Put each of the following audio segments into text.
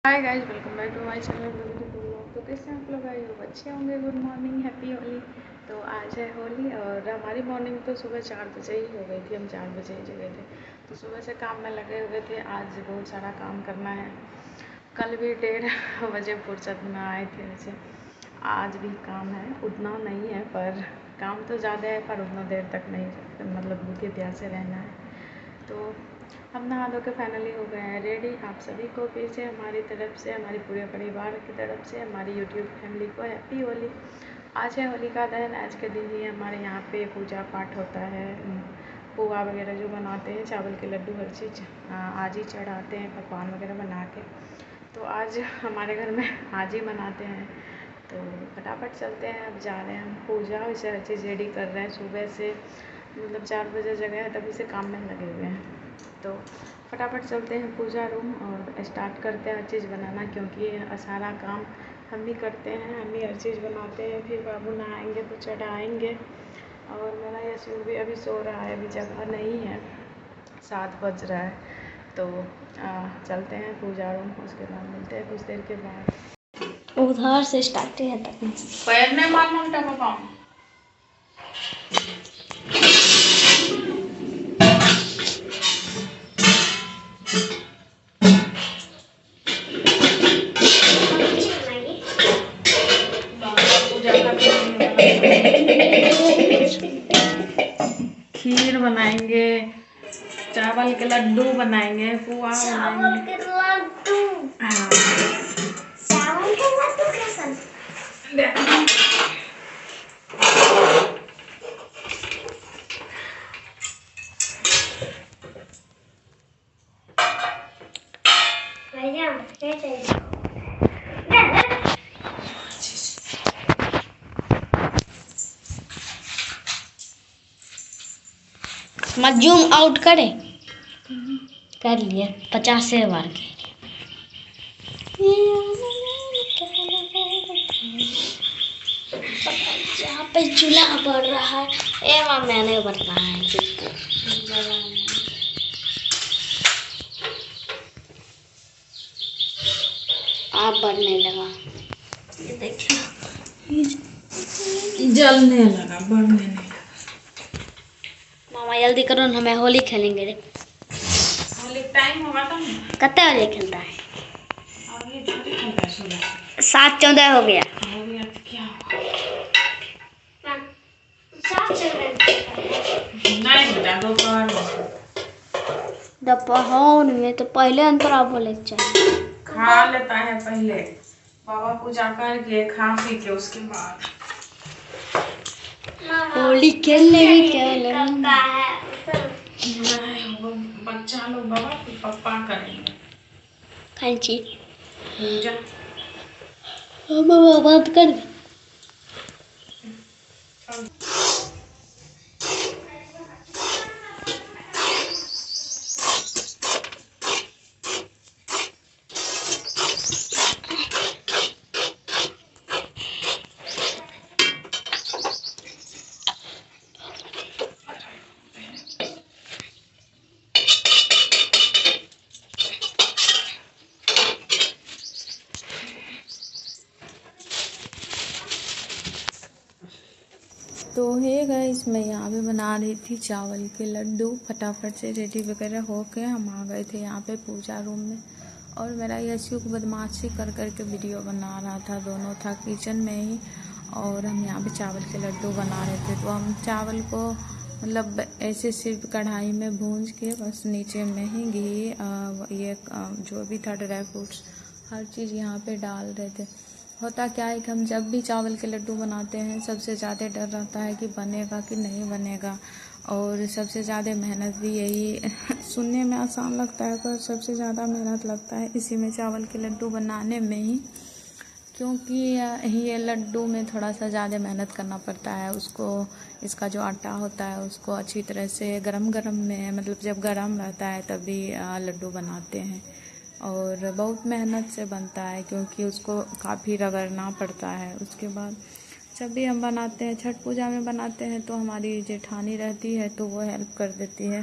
Hi guys, welcome back to my channel. तो कैसे हैं आप लोग? आई होप अच्छे होंगे। Good morning, happy Holi. तो आज है होली और हमारी मॉर्निंग तो सुबह 4 बजे ही हो गई थी। हम 4 बजे ही जगे थे, तो सुबह से काम में लगे हुए थे। आज बहुत सारा काम करना है। कल भी 1:30 बजे फुर्सत में आए थे। वैसे आज भी काम है, उतना नहीं है, पर काम तो ज़्यादा है, पर उतना देर तक नहीं, मतलब भूखे प्यासे रहना है। तो हम नहा धो के फाइनली हो गए हैं रेडी। आप सभी को फिर से हमारी तरफ से, हमारी पूरे परिवार की तरफ से, हमारी यूट्यूब फैमिली को हैप्पी होली। आज है होलिका दहन। आज के दिन ही हमारे यहाँ पे पूजा पाठ होता है। पुआ वगैरह जो बनाते हैं, चावल के लड्डू, हर चीज़ आज ही चढ़ाते हैं, पकवान वगैरह बना के। तो आज हमारे घर में आज ही मनाते हैं। तो फटाफट चलते हैं, अब जा रहे हैं हम पूजा, वैसे हर चीज़ रेडी कर रहे हैं। सुबह से मतलब 4 बजे जगह है, तभी से काम में लगे हुए हैं। तो फटाफट चलते हैं पूजा रूम और स्टार्ट करते हैं हर चीज़ बनाना, क्योंकि सारा काम हम ही करते हैं, हम ही हर चीज़ बनाते हैं। फिर बाबू नहाएंगे तो चढ़ाएंगे। और मेरा यशु भी अभी सो रहा है, अभी जगह नहीं है, 7 बज रहा है। तो चलते हैं पूजा रूम, उसके बाद मिलते हैं कुछ देर के बाद। उधर से स्टार्ट है तक पैर में मार पाऊँ। खीर बनाएंगे, चावल के लड्डू बनाएंगे, पुआ बनाएंगे। हाँ, चावल के लड्डू कैसे? मत जूम आउट करे। कर लिया 50 बार के। यहाँ पे चूल्हा बढ़ रहा है। एवं मैंने बढ़ता है, आप बढ़ने लगा। ये देखिए, जलने लगा, बढ़ने नहीं लगा। मामा जल्दी करो ना, हमें होली खेलेंगे। होली टाइम होगा तो कितने बजे खेलता है? और ये जल्दी खेलता है सुबह। 7:14 हो गया। हो गया तो क्या हुआ? नहीं बेटा, दोपहर में तो पहले अंतरा बोले चाहिए। खा लेता है पहले, बाबा पूजा करके खा पी के उसके बाद होली खेलने भी क्या बच्चा लोग बाबा फिर पप्पा करेंगे खांची पूजा। बाबा बात कर। तो है गाइस, मैं यहाँ पे बना रही थी चावल के लड्डू। फटाफट से रेडी वगैरह हो के हम आ गए थे यहाँ पे पूजा रूम में। और मेरा यशु को बदमाशी कर के वीडियो बना रहा था, दोनों था किचन में ही। और हम यहाँ पे चावल के लड्डू बना रहे थे। तो हम चावल को मतलब ऐसे सिर्फ कढ़ाई में भूंज के बस नीचे में ही घी, ये जो भी था ड्राई फ्रूट्स, हर चीज़ यहाँ पे डाल रहे थे। होता क्या है कि हम जब भी चावल के लड्डू बनाते हैं, सबसे ज़्यादा डर रहता है कि बनेगा कि नहीं बनेगा। और सबसे ज़्यादा मेहनत भी यही सुनने में आसान लगता है, पर सबसे ज़्यादा मेहनत लगता है इसी में, चावल के लड्डू बनाने में ही। क्योंकि ये लड्डू में थोड़ा सा ज़्यादा मेहनत करना पड़ता है। उसको, इसका जो आटा होता है उसको अच्छी तरह से गरम में, मतलब जब गरम रहता है तभी लड्डू बनाते हैं। और बहुत मेहनत से बनता है, क्योंकि उसको काफ़ी रगड़ना पड़ता है। उसके बाद जब भी हम बनाते हैं, छठ पूजा में बनाते हैं, तो हमारी जेठानी रहती है तो वो हेल्प कर देती है।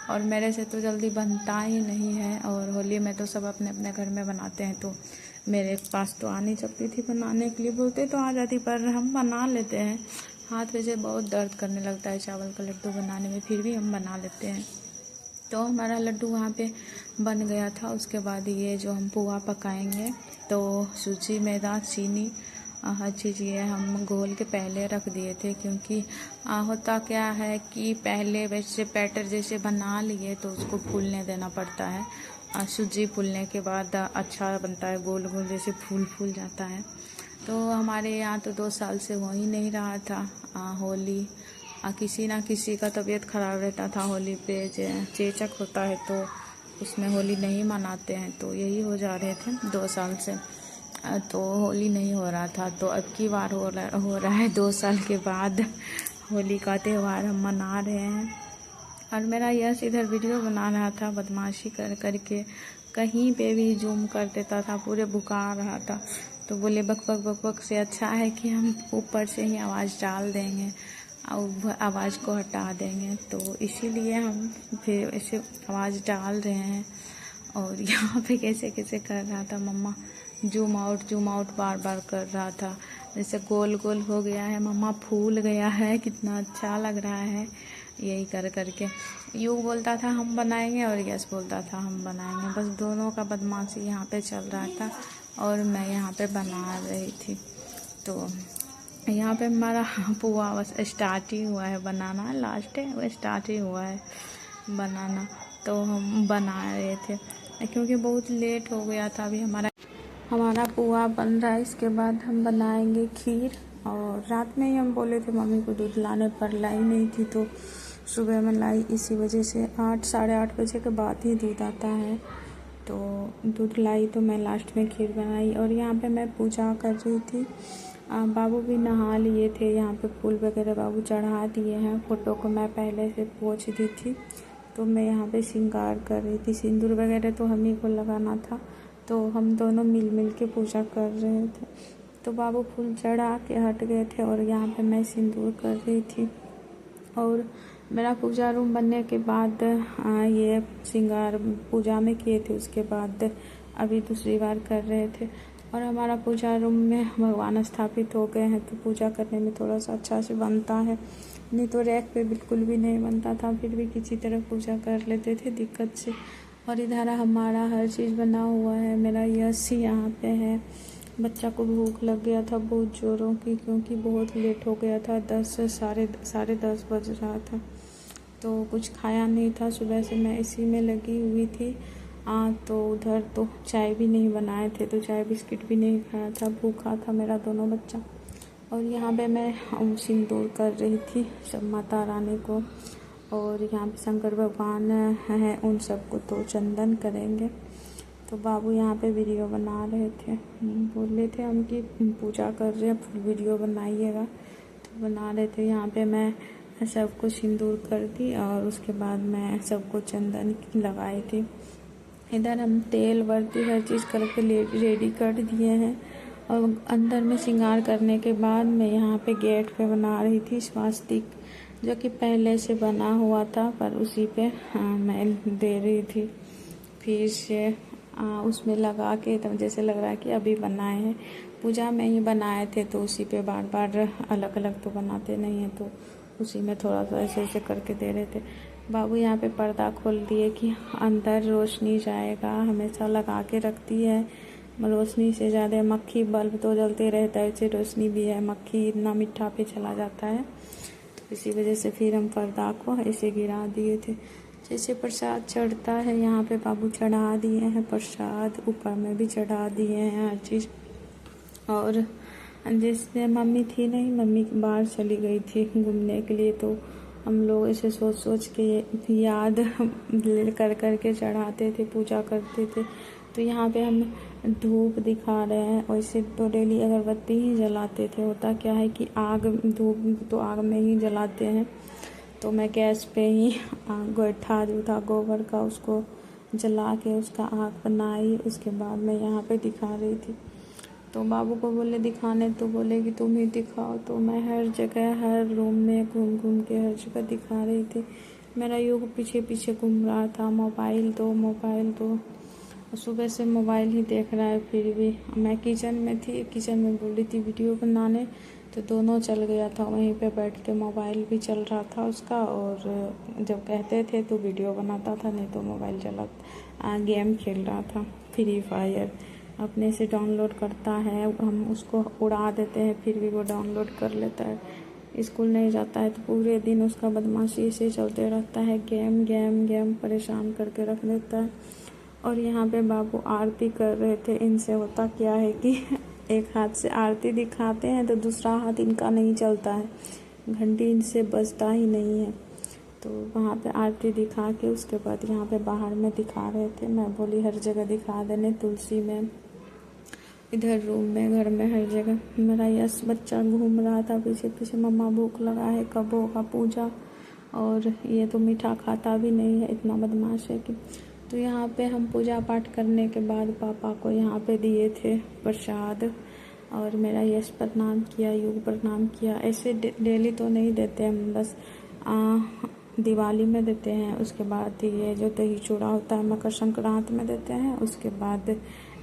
और मेरे से तो जल्दी बनता ही नहीं है। और होली में तो सब अपने अपने घर में बनाते हैं, तो मेरे पास तो आ नहीं सकती थी बनाने के लिए। बोलते तो आ जाती, पर हम बना लेते हैं। हाथ वैसे बहुत दर्द करने लगता है चावल का लड्डू बनाने में, फिर भी हम बना लेते हैं। तो हमारा लड्डू वहाँ पे बन गया था। उसके बाद ये जो हम पुआ पकाएंगे, तो सूजी, मैदा, चीनी, हर चीज़ ये हम घोल के पहले रख दिए थे, क्योंकि होता क्या है कि पहले वैसे बैटर जैसे बना लिए तो उसको फूलने देना पड़ता है। सूजी फूलने के बाद अच्छा बनता है, गोल गोल जैसे फूल फूल जाता है। तो हमारे यहाँ तो 2 साल से हो ही नहीं रहा था होली। किसी ना किसी का तबीयत ख़राब रहता था होली पे, चेचक होता है तो उसमें होली नहीं मनाते हैं। तो यही हो जा रहे थे 2 साल से, तो होली नहीं हो रहा था। तो अब की बार हो रहा है 2 साल के बाद होली का त्यौहार हम मना रहे हैं। और मेरा यश इधर वीडियो बना रहा था, बदमाशी कर करके कहीं पे भी जूम कर देता था, पूरे बुका रहा था। तो बोले बक बक बक बक से अच्छा है कि हम ऊपर से ही आवाज़ डाल देंगे और आवाज़ को हटा देंगे। तो इसीलिए हम फिर ऐसे आवाज़ डाल रहे हैं। और यहाँ पे कैसे कैसे कर रहा था मम्मा, जूम आउट बार बार कर रहा था। जैसे गोल गोल हो गया है मम्मा, फूल गया है, कितना अच्छा लग रहा है। यही कर करके यूँ बोलता था हम बनाएंगे और यस बोलता था हम बनाएंगे। बस दोनों का बदमाशी यहाँ पे चल रहा था और मैं यहाँ पे बना रही थी। तो यहाँ पे हमारा पुआ बस स्टार्ट ही हुआ है बनाना, लास्ट है वो स्टार्ट ही हुआ है बनाना। तो हम बना रहे थे क्योंकि बहुत लेट हो गया था। अभी हमारा पुआ बन रहा है, इसके बाद हम बनाएंगे खीर। और रात में ही हम बोले थे मम्मी को दूध लाने, पर लाई नहीं थी, तो सुबह में लाई। इसी वजह से 8 साढ़े 8 बजे के बाद ही दूध आता है, तो दूध लाई तो मैं लास्ट में खीर बनाई। और यहाँ पे मैं पूजा कर रही थी। बाबू भी नहा लिए थे, यहाँ पे फूल वगैरह बाबू चढ़ा दिए हैं। फ़ोटो को मैं पहले से पोंछ दी थी, तो मैं यहाँ पे श्रृंगार कर रही थी। सिंदूर वगैरह तो हम ही को लगाना था, तो हम दोनों मिल के पूजा कर रहे थे। तो बाबू फूल चढ़ा के हट गए थे और यहाँ पे मैं सिंदूर कर रही थी। और मेरा पूजा रूम बनने के बाद ये श्रृंगार पूजा में किए थे, उसके बाद अभी दूसरी बार कर रहे थे। और हमारा पूजा रूम में भगवान स्थापित हो गए हैं, तो पूजा करने में थोड़ा सा अच्छा से बनता है, नहीं तो रैक पे बिल्कुल भी नहीं बनता था। फिर भी किसी तरह पूजा कर लेते थे दिक्कत से। और इधर हमारा हर चीज़ बना हुआ है। मेरा यश यहाँ पे है। बच्चा को भूख लग गया था बहुत ज़ोरों की, क्योंकि बहुत लेट हो गया था, 10 साढ़े 10 बज रहा था, तो कुछ खाया नहीं था। सुबह से मैं इसी में लगी हुई थी। तो उधर तो चाय भी नहीं बनाए थे, तो चाय बिस्किट भी नहीं खाया था, भूखा था मेरा दोनों बच्चा। और यहाँ पे मैं सिंदूर कर रही थी सब माता रानी को। और यहाँ पे शंकर भगवान हैं, उन सबको तो चंदन करेंगे। तो बाबू यहाँ पे वीडियो बना रहे थे, बोले थे हम कि पूजा कर रहे हैं, फुल वीडियो बनाइएगा, तो बना रहे थे। यहाँ पे मैं सबको सिंदूर कर दी और उसके बाद मैं सबको चंदन लगाई थी। इधर हम तेल वर्ती हर चीज़ करके रेडी कर दिए हैं। और अंदर में श्रृंगार करने के बाद मैं यहाँ पे गेट पे बना रही थी स्वास्तिक, जो कि पहले से बना हुआ था, पर उसी पे मैं दे रही थी फिर से उसमें लगा के, तब जैसे लग रहा है कि अभी बनाए हैं। पूजा में ही बनाए थे, तो उसी पे बार बार अलग अलग तो बनाते नहीं हैं, तो उसी में थोड़ा सा ऐसे ऐसे करके दे रहे थे। बाबू यहाँ पे पर्दा खोल दिए कि अंदर रोशनी जाएगा, हमेशा लगा के रखती है। रोशनी से ज़्यादा मक्खी, बल्ब तो जलते रहता है, ऐसे रोशनी भी है, मक्खी इतना मिठा पे चला जाता है, तो इसी वजह से फिर हम पर्दा को ऐसे गिरा दिए थे। जैसे प्रसाद चढ़ता है, यहाँ पे बाबू चढ़ा दिए हैं प्रसाद, ऊपर में भी चढ़ा दिए हैं हर चीज़। और जैसे मम्मी थी नहीं, मम्मी बाहर चली गई थी घूमने के लिए, तो हम लोग ऐसे सोच सोच के याद कर के चढ़ाते थे, पूजा करते थे। तो यहाँ पे हम धूप दिखा रहे हैं, वैसे तो डेली अगरबत्ती ही जलाते थे। होता क्या है कि आग, धूप तो आग में ही जलाते हैं, तो मैं गैस पे ही गोइठा जो था गोबर का, उसको जला के उसका आग बनाई। उसके बाद मैं यहाँ पे दिखा रही थी, तो बाबू को बोले दिखाने, तो बोले कि तुम ही दिखाओ। तो मैं हर जगह, हर रूम में घूम घूम के हर जगह दिखा रही थी। मेरा युग पीछे पीछे घूम रहा था, मोबाइल दो। सुबह से मोबाइल ही देख रहा है। फिर भी मैं किचन में थी, किचन में बोल रही थी वीडियो बनाने, तो दोनों चल गया था वहीं पे बैठ के। मोबाइल भी चल रहा था उसका, और जब कहते थे तो वीडियो बनाता था, नहीं तो मोबाइल चला गेम खेल रहा था फ्री फायर। अपने से डाउनलोड करता है, हम उसको उड़ा देते हैं फिर भी वो डाउनलोड कर लेता है। स्कूल नहीं जाता है तो पूरे दिन उसका बदमाशी से चलते रहता है, गेम गेम गेम परेशान करके रख देता है। और यहाँ पे बाबू आरती कर रहे थे। इनसे होता क्या है कि एक हाथ से आरती दिखाते हैं तो दूसरा हाथ इनका नहीं चलता है, घंटी इनसे बजता ही नहीं है। तो वहाँ पे आरती दिखा के उसके बाद यहाँ पे बाहर में दिखा रहे थे। मैं बोली हर जगह दिखा देने, तुलसी में, इधर रूम में, घर में, हर जगह। मेरा यश बच्चा घूम रहा था पीछे पीछे, मम्मा भूख लगा है, कब होगा पूजा। और ये तो मीठा खाता भी नहीं है, इतना बदमाश है कि। तो यहाँ पे हम पूजा पाठ करने के बाद पापा को यहाँ पे दिए थे प्रसाद, और मेरा यश प्रणाम किया, युग प्रणाम किया। ऐसे डेली तो नहीं देते हम, बस दिवाली में देते हैं। उसके बाद ये जो दही चूड़ा होता है मकर संक्रांति में देते हैं, उसके बाद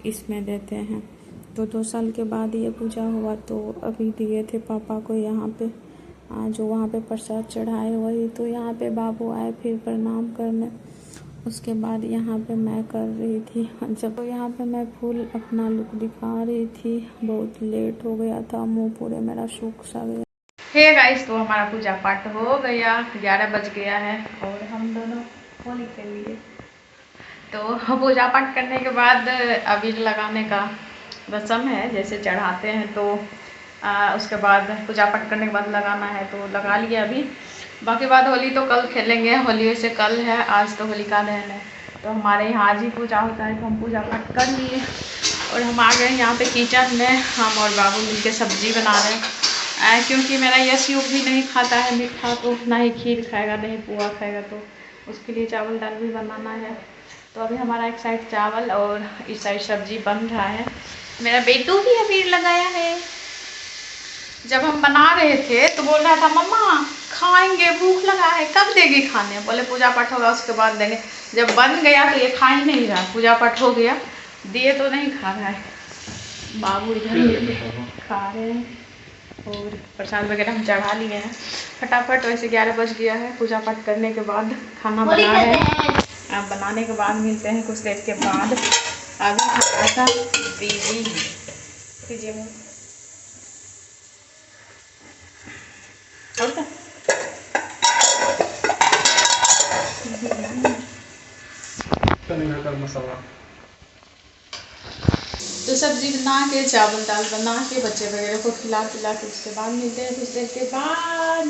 इसमें देते हैं। तो 2 साल के बाद ये पूजा हुआ, तो अभी दिए थे पापा को यहाँ पे, जो वहाँ पे प्रसाद चढ़ाए वही। तो यहाँ पे बाबू आए फिर प्रणाम करने। उसके बाद यहाँ पे मैं कर रही थी, जब यहाँ पे मैं फुल अपना लुक दिखा रही थी। बहुत लेट हो गया था, मुंह पूरे मेरा सूख सा गया। हे गाइस, तो हमारा पूजा पाठ हो गया, 11 बज गया है और हम दोनों होली खेल लिए। तो पूजा पाठ करने के बाद अबीर लगाने का रस्म है, जैसे चढ़ाते हैं तो उसके बाद पूजा पाठ करने के बाद लगाना है, तो लगा लिया अभी। बाकी बात होली तो कल खेलेंगे, होली से कल है, आज तो होलिका दहन है। तो हमारे यहाँ आज ही पूजा होता है, तो हम पूजा पाठ कर लिए और हम आ गए यहाँ पे किचन में। हम और बाबू मिलके सब्जी बना रहे हैं, क्योंकि मेरा यश युग भी नहीं खाता है मीठा, तो ना ही खीर खाएगा, नहीं पुआ खाएगा, तो उसके लिए चावल दाल भी बनाना है। तो अभी हमारा एक साइड चावल और इस साइड सब्जी बन रहा है। मेरा बेटू भी अबीर लगाया है। जब हम बना रहे थे तो बोल रहा था मम्मा खाएंगे, भूख लगा है, कब देगी खाने? बोले पूजा पाठ होगा उसके बाद देंगे। जब बन गया तो ये खा ही नहीं रहा, पूजा पाठ हो गया, दिए तो नहीं खा रहा है। बाबू इधर खा रहे हैं और प्रसाद वगैरह हम चढ़ा लिए हैं फटाफट। वैसे 11 बज गया है। पूजा पाठ करने के बाद खाना बना है, अब बनाने के बाद मिलते हैं कुछ देर के बाद। अभी थोड़ा सा बिजी कीजिए में और मसाला। तो सब्जी बना के, चावल दाल बना के, बच्चे वगैरह को खिला पिला के उसके बाद मिलते हैं कुछ देर के बाद।